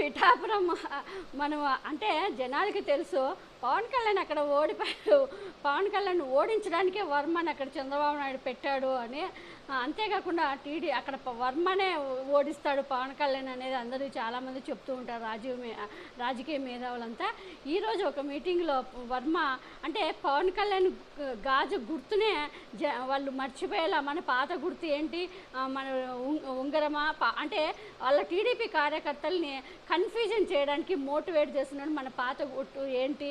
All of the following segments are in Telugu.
పిఠాపురం మనం అంటే జనాలకి తెలుసు పవన్ కళ్యాణ్ అక్కడ ఓడిపోయాడు. పవన్ కళ్యాణ్ ఓడించడానికే వర్మని అక్కడ చంద్రబాబు నాయుడు పెట్టాడు అని. అంతేకాకుండా అక్కడ వర్మనే ఓడిస్తాడు పవన్ కళ్యాణ్ అనేది అందరూ చాలామంది చెప్తూ ఉంటారు రాజకీయ మేధావులంతా. ఈరోజు ఒక మీటింగ్లో వర్మ అంటే పవన్ కళ్యాణ్ గాజు గుర్తునే వాళ్ళు మర్చిపోయేలా మన పాత గుర్తు ఏంటి, మన ఉంగరమా అంటే వాళ్ళ టీడీపీ కార్యకర్తల్ని కన్ఫ్యూజన్ చేయడానికి మోటివేట్ చేస్తున్నాడు. మన పాత గుర్తు ఏంటి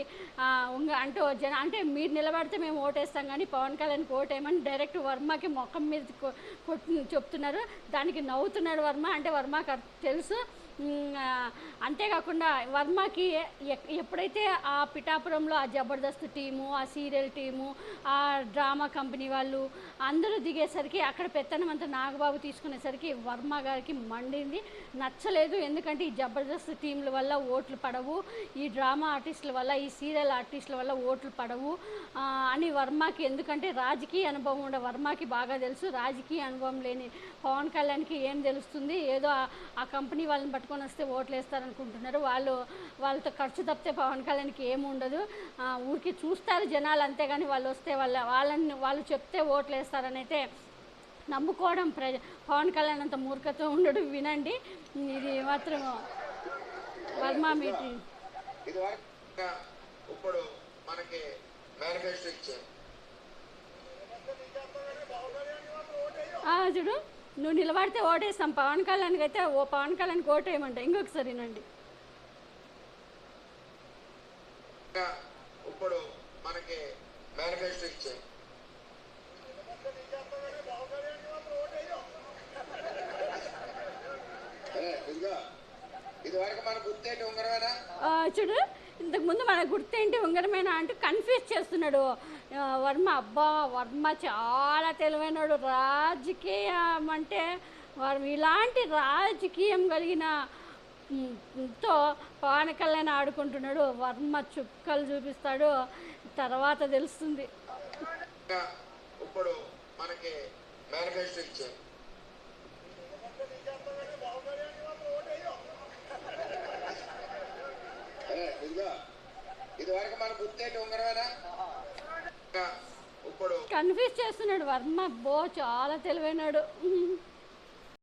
అంటే మీరు నిలబడితే మేము ఓటేస్తాం కానీ పవన్ కళ్యాణ్కి ఓటేయమని డైరెక్ట్ వర్మకి మొఖం మీద చెప్తున్నారు. దానికి నవ్వుతున్నాడు వర్మ. అంటే వర్మకి తెలుసు. అంతేకాకుండా వర్మకి ఎప్పుడైతే ఆ పిఠాపురంలో ఆ జబర్దస్త్ టీము, ఆ సీరియల్ టీము, ఆ డ్రామా కంపెనీ వాళ్ళు అందరూ దిగేసరికి అక్కడ పెత్తనం అంతా నాగబాబు తీసుకునేసరికి వర్మ గారికి మండింది, నచ్చలేదు. ఎందుకంటే ఈ జబర్దస్త్ టీంల వల్ల ఓట్లు పడవు, ఈ డ్రామా ఆర్టిస్టుల వల్ల, ఈ సీరియల్ ఆర్టిస్టుల వల్ల ఓట్లు పడవు అని వర్మకి. ఎందుకంటే రాజకీయ అనుభవం ఉండే వర్మకి బాగా తెలుసు. రాజకీయ అనుభవం లేని పవన్ కళ్యాణ్కి ఏం తెలుస్తుంది? ఏదో ఆ కంపెనీ వాళ్ళని పట్టుకొని వస్తే ఓట్లు వేస్తారనుకుంటున్నారు. వాళ్ళతో ఖర్చు తప్పితే పవన్ కళ్యాణ్కి ఏమి ఉండదు. ఊరికి చూస్తారు జనాలు, అంతేగాని వాళ్ళు వస్తే వాళ్ళు చెప్తే ఓట్లు వేస్తారని అయితే నమ్ముకోవడం పవన్ కళ్యాణ్ అంత మూర్ఖత్వం ఉండడు. వినండి, ఇది మాత్రం వర్మ మీటింగ్. ఇప్పుడు మనకి మేనిఫెస్టో ఇచ్చారు చూడు, నువ్వు నిలబడితే ఓటేస్తాం పవన్ కళ్యాణ్కి అయితే పవన్ కళ్యాణ్కి ఓటేయమంట. ఇంకొకసారి నండి, ఇప్పుడు మనకి మేనిఫెస్టో ఇచ్చారు. ఇది వరకు మన గుర్తేంటి ఉంగరమేనా? చూడు, ఇంతకుముందు మన గుర్తేంటి ఉంగరమేనా అంటూ కన్ఫ్యూజ్ చేస్తున్నాడు వర్మ. అబ్బా, వర్మ చాలా తెలివైనడు. రాజకీయం అంటే ఇలాంటి రాజకీయం కలిగిన తో పవన్ కళ్యాణ్ ఆడుకుంటున్నాడు. వర్మ చుక్కలు చూపిస్తాడు, తర్వాత తెలుస్తుంది. ఇప్పుడు మనకి మేనిఫెస్టో ఇచ్చారు. ఇది వరకు మన గుర్తేంటి ఉంగరమేనా? కన్ఫ్యూజ్ చేస్తున్నాడు వర్మ. చాలా తెలివైనాడు.